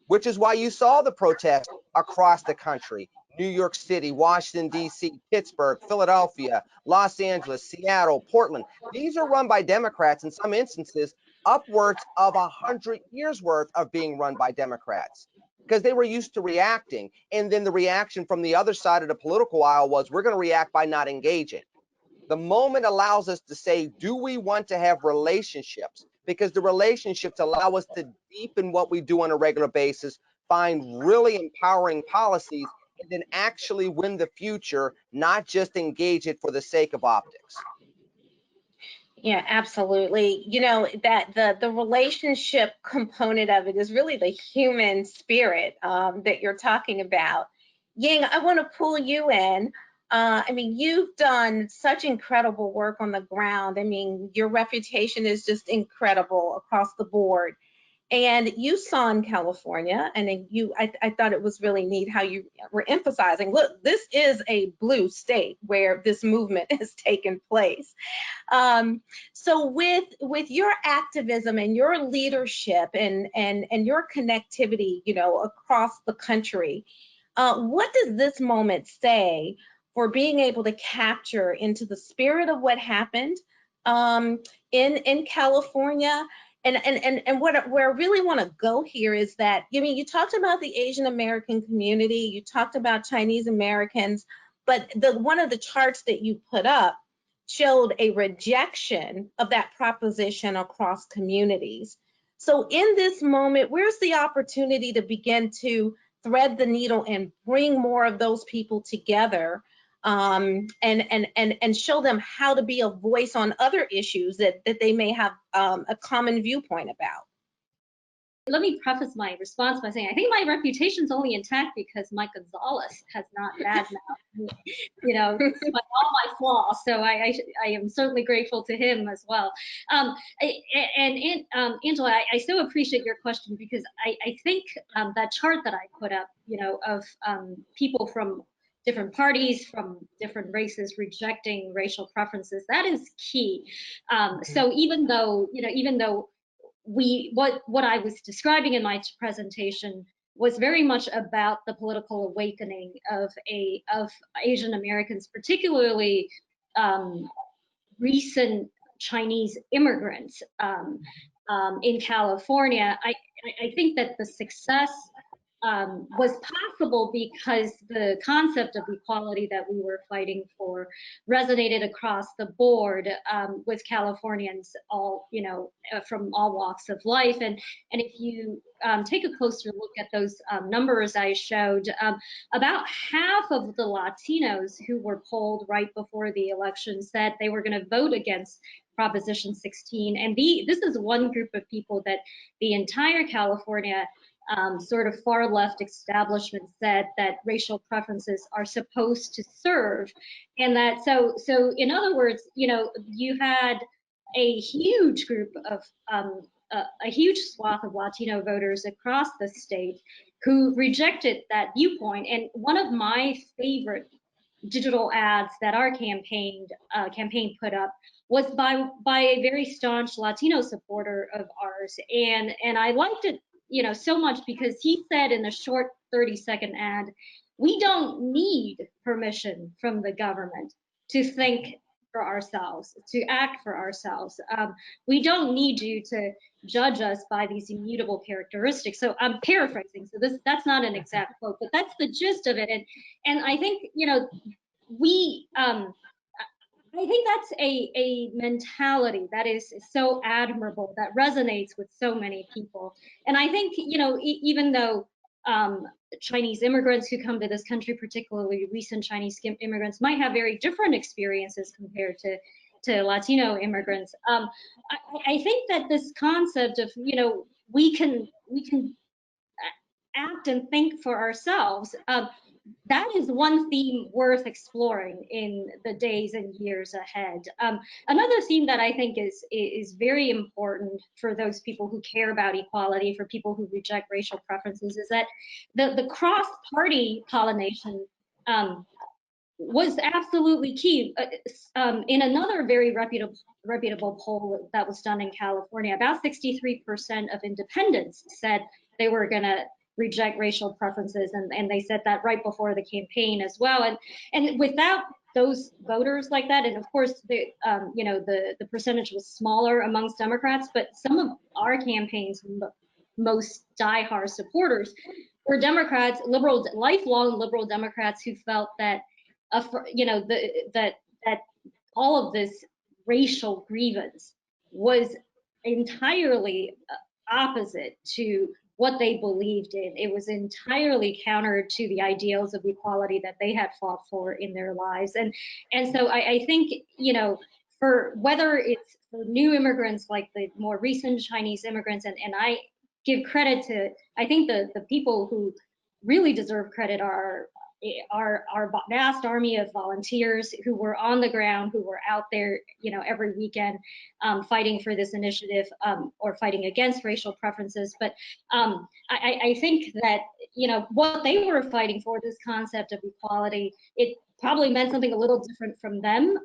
which is why you saw the protests across the country. New York City, Washington, D.C., Pittsburgh, Philadelphia, Los Angeles, Seattle, Portland. These are run by Democrats, in some instances, upwards of 100 years worth of being run by Democrats, because they were used to reacting. And then the reaction from the other side of the political aisle was, we're going to react by not engaging. The moment allows us to say, do we want to have relationships? Because the relationships allow us to deepen what we do on a regular basis, find really empowering policies, and then actually win the future, not just engage it for the sake of optics. Yeah, absolutely. That the relationship component of it is really the human spirit that you're talking about. Ying, I want to pull you in. I mean, you've done such incredible work on the ground. I mean, your reputation is just incredible across the board. And you saw in California, and then I thought it was really neat how you were emphasizing, look, this is a blue state where this movement has taken place. So with your activism and your leadership and your connectivity, across the country, what does this moment say for being able to capture into the spirit of what happened in California? And where I really want to go here is that, you talked about the Asian American community, you talked about Chinese Americans, but one of the charts that you put up showed a rejection of that proposition across communities. So in this moment, where's the opportunity to begin to thread the needle and bring more of those people together, and show them how to be a voice on other issues that they may have a common viewpoint about? Let me preface my response by saying I think my reputation's only intact because Mike Gonzalez has not badmouthed me, despite all my flaws. So I am certainly grateful to him as well. Angela, I so appreciate your question, because I think that chart that I put up, of people from different parties, from different races rejecting racial preferences, that is key. So even though what I was describing in my presentation was very much about the political awakening of Asian Americans, particularly recent Chinese immigrants in California. I think that the success was possible because the concept of equality that we were fighting for resonated across the board with Californians, all from all walks of life. And if you take a closer look at those numbers I showed, about half of the Latinos who were polled right before the election said they were going to vote against Proposition 16. And this is one group of people that the entire California sort of far left establishment said that racial preferences are supposed to serve. And that, so in other words, you know, you had a huge group of, a huge swath of Latino voters across the state who rejected that viewpoint. And one of my favorite digital ads that our campaign put up was by a very staunch Latino supporter of ours, and I liked it, you know, so much because he said in a short 30-second ad, we don't need permission from the government to think for ourselves, to act for ourselves. We don't need you to judge us by these immutable characteristics. So I'm paraphrasing, so that's not an exact quote, but that's the gist of it. And I think, you know, I think that's a mentality that is so admirable, that resonates with so many people. And I think, you know, even though Chinese immigrants who come to this country, particularly recent Chinese immigrants, might have very different experiences compared to Latino immigrants, I think that this concept of, you know, we can act and think for ourselves, that is one theme worth exploring in the days and years ahead. Another theme that I think is very important for those people who care about equality, for people who reject racial preferences, is that the cross-party pollination was absolutely key. In another very reputable poll that was done in California, about 63% of independents said they were going to reject racial preferences, and they said that right before the campaign as well. And without those voters like that, and of course the you know, the percentage was smaller amongst Democrats, but some of our campaign's most diehard supporters were Democrats, lifelong liberal Democrats who felt that you know, that all of this racial grievance was entirely opposite to what they believed in. It was entirely counter to the ideals of equality that they had fought for in their lives. And so I think, you know, for whether it's for new immigrants like the more recent Chinese immigrants, and I give credit to, I think the people who really deserve credit are our vast army of volunteers who were on the ground, who were out there, you know, every weekend fighting for this initiative, or fighting against racial preferences. But I think that, you know, what they were fighting for, this concept of equality, it probably meant something a little different from them,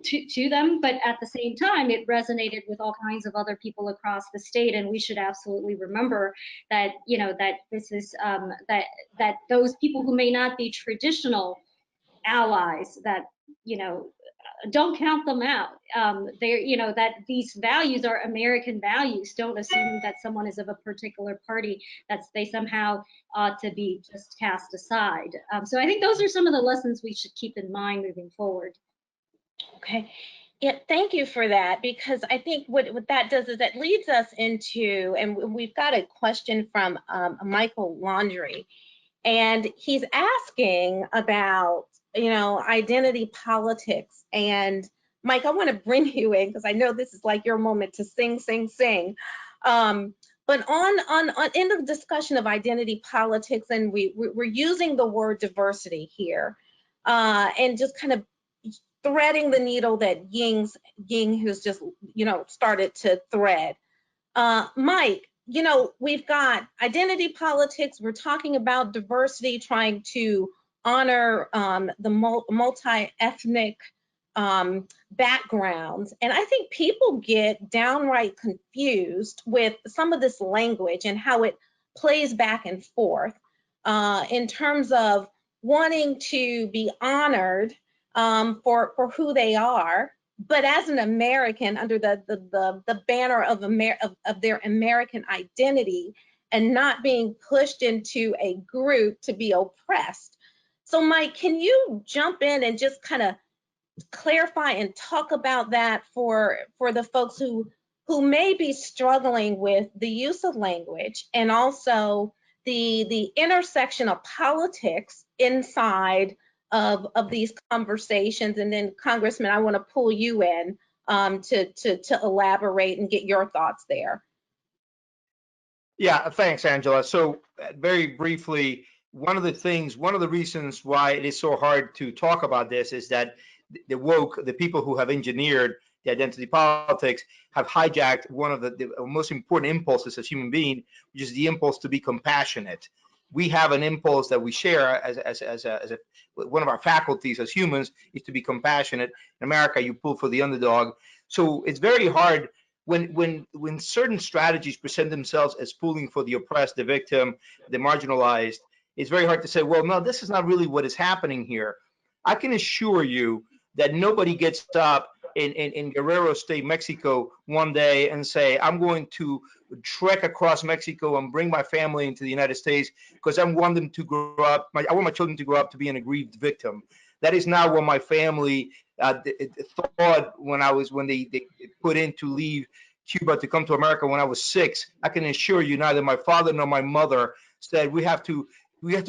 to them, but at the same time, it resonated with all kinds of other people across the state. And we should absolutely remember that, you know, that this is, that those people who may not be traditional allies, that, you know, don't count them out. They're, you know, that these values are American values. Don't assume that someone is of a particular party, that they somehow ought to be just cast aside. So I think those are some of the lessons we should keep in mind moving forward. Okay. Yeah, thank you for that, because I think what that does is that leads us into, and we've got a question from Michael Laundrie, and he's asking about, you know, identity politics. And Mike, I want to bring you in because I know this is like your moment to sing. But in the discussion of identity politics, and we're using the word diversity here, and just kind of threading the needle that Ying who's just, you know, started to thread. Mike, you know, we've got identity politics, we're talking about diversity, trying to honor the multi-ethnic backgrounds. And I think people get downright confused with some of this language and how it plays back and forth in terms of wanting to be honored for who they are, but as an American, under the banner of their American identity, and not being pushed into a group to be oppressed. So Mike, can you jump in and just kind of clarify and talk about that for the folks who may be struggling with the use of language, and also the intersection of politics inside of these conversations? And then Congressman, I want to pull you in to elaborate and get your thoughts there. Yeah, thanks, Angela. So very briefly, one of the reasons why it is so hard to talk about this is that the woke, the people who have engineered the identity politics, have hijacked one of the most important impulses as human being, which is the impulse to be compassionate. We have an impulse that we share as one of our faculties as humans is to be compassionate. In America, you pull for the underdog. So it's very hard when certain strategies present themselves as pulling for the oppressed, the victim, the marginalized. It's very hard to say, well, no, this is not really what is happening here. I can assure you that nobody gets up in Guerrero State, Mexico, one day and say, I'm going to trek across Mexico and bring my family into the United States because I want them to grow up. I want my children to grow up to be an aggrieved victim. That is not what my family thought when they put in to leave Cuba to come to America when I was 6. I can assure you, neither my father nor my mother said we have to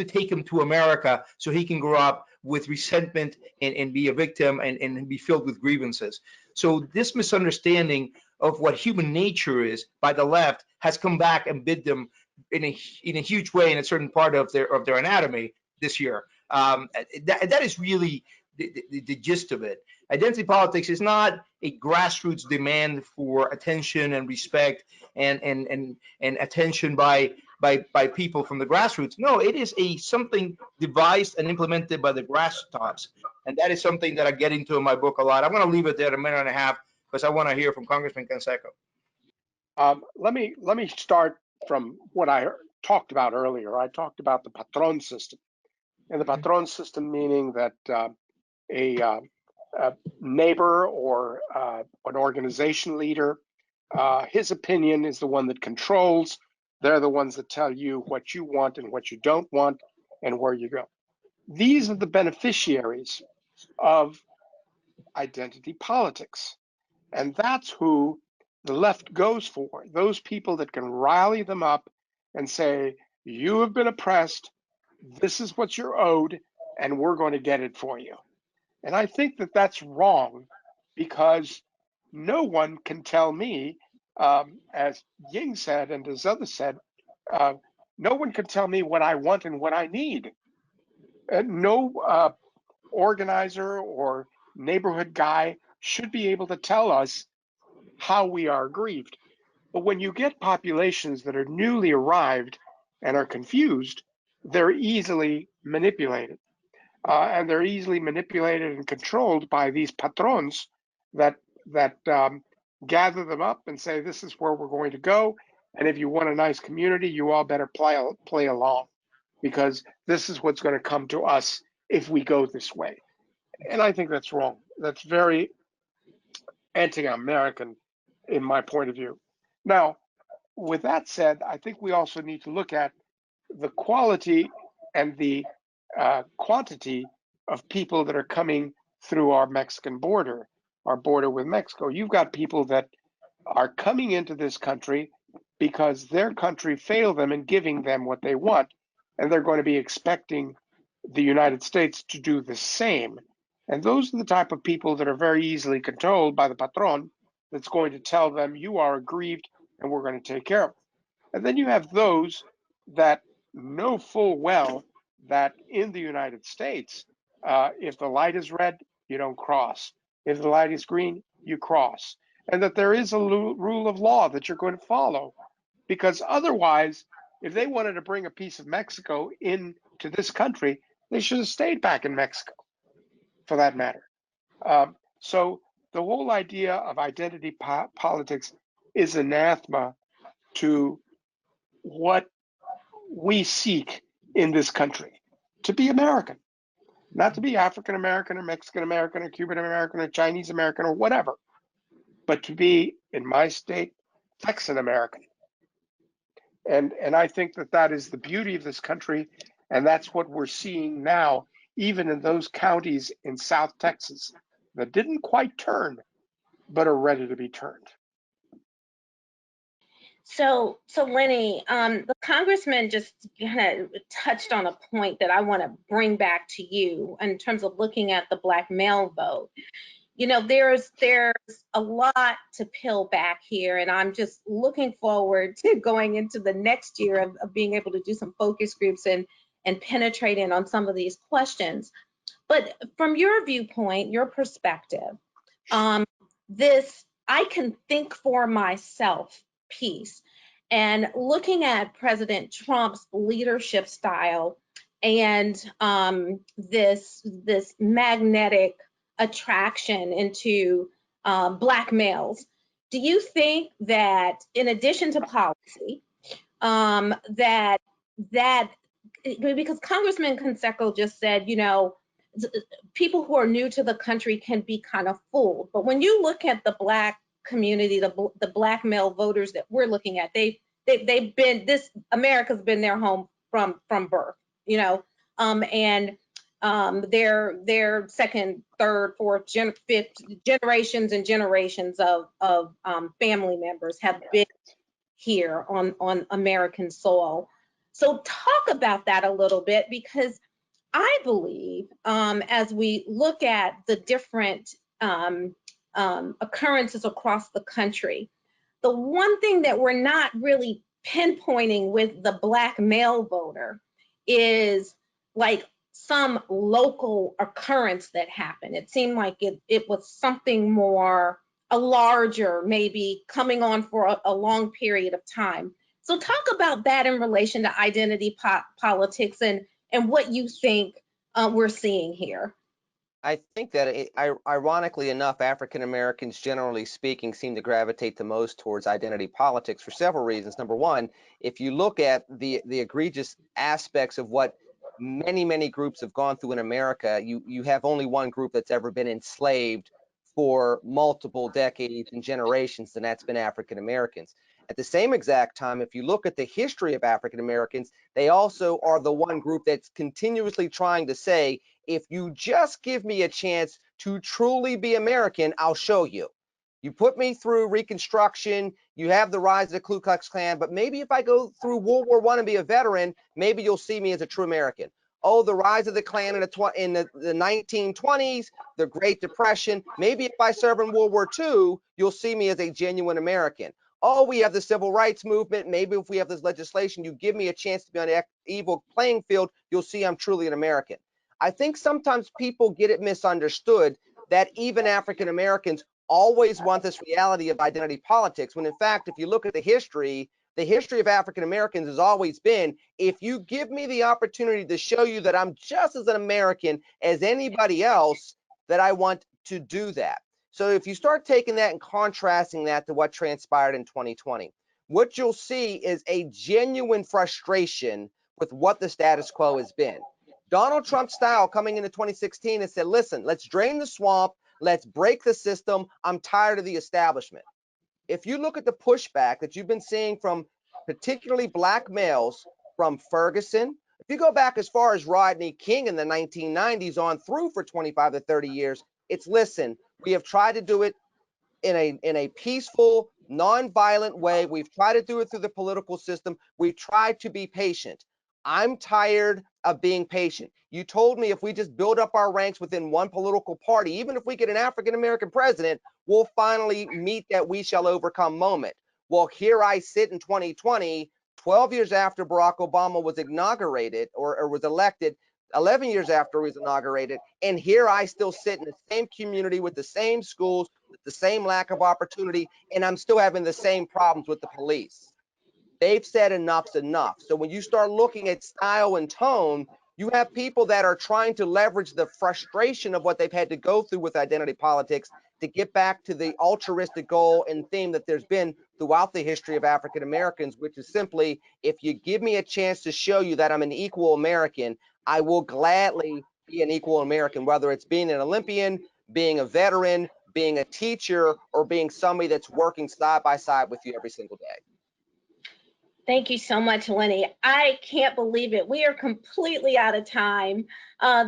take him to America so he can grow up with resentment and be a victim and be filled with grievances. So this misunderstanding of what human nature is by the left has come back and bit them in a huge way in a certain part of their anatomy this year. That is really the gist of it. Identity politics is not a grassroots demand for attention and respect and attention by people from the grassroots. No, it is something devised and implemented by the grass tops, and that is something that I get into in my book a lot. I'm going to leave it there a minute and a half because I want to hear from Congressman Canseco. Let me start from what I talked about earlier. I talked about the patron system, and the patron system meaning that a neighbor or an organization leader, his opinion is the one that controls. They're the ones that tell you what you want and what you don't want and where you go. These are the beneficiaries of identity politics. And that's who the left goes for, those people that can rally them up and say, you have been oppressed, this is what you're owed, and we're going to get it for you. And I think that that's wrong because no one can tell me, as Ying said and as others said, no one can tell me what I want and what I need. No organizer or neighborhood guy should be able to tell us how we are aggrieved. But when you get populations that are newly arrived and are confused, they're easily manipulated. And they're easily manipulated and controlled by these patrons that gather them up and say, this is where we're going to go. And if you want a nice community, you all better play along, because this is what's going to come to us if we go this way. And I think that's wrong. That's very anti-American in my point of view. Now, with that said, I think we also need to look at the quality and the quantity of people that are coming through our Mexican border, our border with Mexico. You've got people that are coming into this country because their country failed them in giving them what they want, and they're going to be expecting the United States to do the same. And those are the type of people that are very easily controlled by the patron that's going to tell them, you are aggrieved and we're going to take care of it. And then you have those that know full well that in the United States, if the light is red, you don't cross. If the light is green, you cross. And that there is a rule of law that you're going to follow. Because otherwise, if they wanted to bring a piece of Mexico into this country, they should have stayed back in Mexico, for that matter. So the whole idea of identity politics is anathema to what we seek in this country, to be American, not to be African American or Mexican American or Cuban American or Chinese American or whatever, but to be, in my state, Texan American. And I think that that is the beauty of this country, and that's what we're seeing now, even in those counties in South Texas that didn't quite turn, but are ready to be turned. So Lenny, the congressman just kind of touched on a point that I want to bring back to you in terms of looking at the Black male vote. you know, there's a lot to peel back here, and I'm just looking forward to going into the next year of being able to do some focus groups and penetrating on some of these questions. But from your viewpoint, your perspective, this I can think for myself piece, and looking at President Trump's leadership style and this magnetic attraction into Black males, do you think that in addition to policy, that because Congressman Canseco just said, you know, people who are new to the country can be kind of fooled, but when you look at the Black community, the Black male voters that we're looking at, they've been, this America's been their home from birth, you know, and their second, third, fourth, fifth generations and generations of family members have been here on American soil. So talk about that a little bit, because I believe as we look at the different occurrences across the country, the one thing that we're not really pinpointing with the Black male voter is like some local occurrence that happened. It seemed like it was something more, a larger, maybe coming on for a long period of time. So talk about that in relation to identity politics and what you think we're seeing here. I think that ironically enough, African Americans, generally speaking, seem to gravitate the most towards identity politics for several reasons. Number one, if you look at the egregious aspects of what many groups have gone through in America, you have only one group that's ever been enslaved for multiple decades and generations, and that's been African Americans. At the same exact time, if you look at the history of African Americans, they also are the one group that's continuously trying to say, if you just give me a chance to truly be American, I'll show you. You put me through Reconstruction, you have the rise of the Ku Klux Klan, but maybe if I go through World War I and be a veteran, maybe you'll see me as a true American. Oh, the rise of the Klan in the 1920s, the Great Depression, maybe if I serve in World War II, you'll see me as a genuine American. Oh, we have the civil rights movement, maybe if we have this legislation, you give me a chance to be on an equal playing field, you'll see I'm truly an American. I think sometimes people get it misunderstood that even African Americans always want this reality of identity politics, when in fact, if you look at the history of African Americans has always been, if you give me the opportunity to show you that I'm just as an American as anybody else, that I want to do that. So if you start taking that and contrasting that to what transpired in 2020, what you'll see is a genuine frustration with what the status quo has been. Donald Trump style coming into 2016 and said, listen, let's drain the swamp, let's break the system, I'm tired of the establishment. If you look at the pushback that you've been seeing from particularly Black males from Ferguson, if you go back as far as Rodney King in the 1990s on through for 25 to 30 years, it's listen, we have tried to do it in a peaceful, nonviolent way. We've tried to do it through the political system. We've tried to be patient. I'm tired of being patient. You told me if we just build up our ranks within one political party, even if we get an African American president, we'll finally meet that we shall overcome moment. Well, here I sit in 2020, 12 years after Barack Obama was inaugurated or was elected, 11 years after he was inaugurated, and here I still sit in the same community with the same schools, with the same lack of opportunity, and I'm still having the same problems with the police. They've said enough's enough. So when you start looking at style and tone, you have people that are trying to leverage the frustration of what they've had to go through with identity politics to get back to the altruistic goal and theme that there's been throughout the history of African Americans, which is simply, if you give me a chance to show you that I'm an equal American, I will gladly be an equal American, whether it's being an Olympian, being a veteran, being a teacher, or being somebody that's working side by side with you every single day. Thank you so much, Lenny. I can't believe it. We are completely out of time.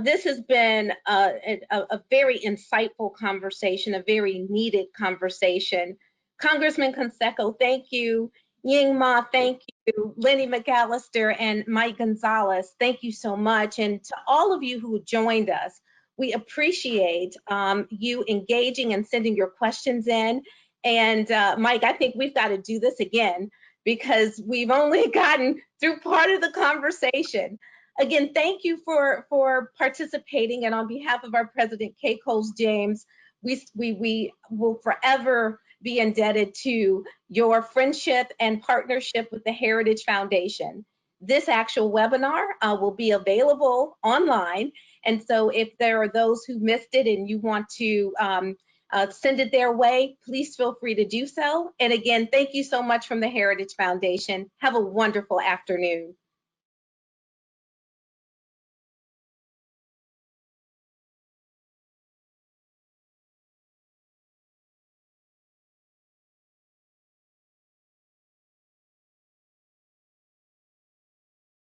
This has been a very insightful conversation, a very needed conversation. Congressman Canseco, thank you. Ying Ma, thank you. Lenny McAllister and Mike Gonzalez, thank you so much. And to all of you who joined us, We appreciate you engaging and sending your questions in. And Mike, I think we've got to do this again because we've only gotten through part of the conversation. Again, thank you for participating. And on behalf of our president, Kay Coles James, we will forever be indebted to your friendship and partnership with the Heritage Foundation. This actual webinar will be available online. And so if there are those who missed it and you want to send it their way, please feel free to do so. And again, thank you so much from the Heritage Foundation. Have a wonderful afternoon.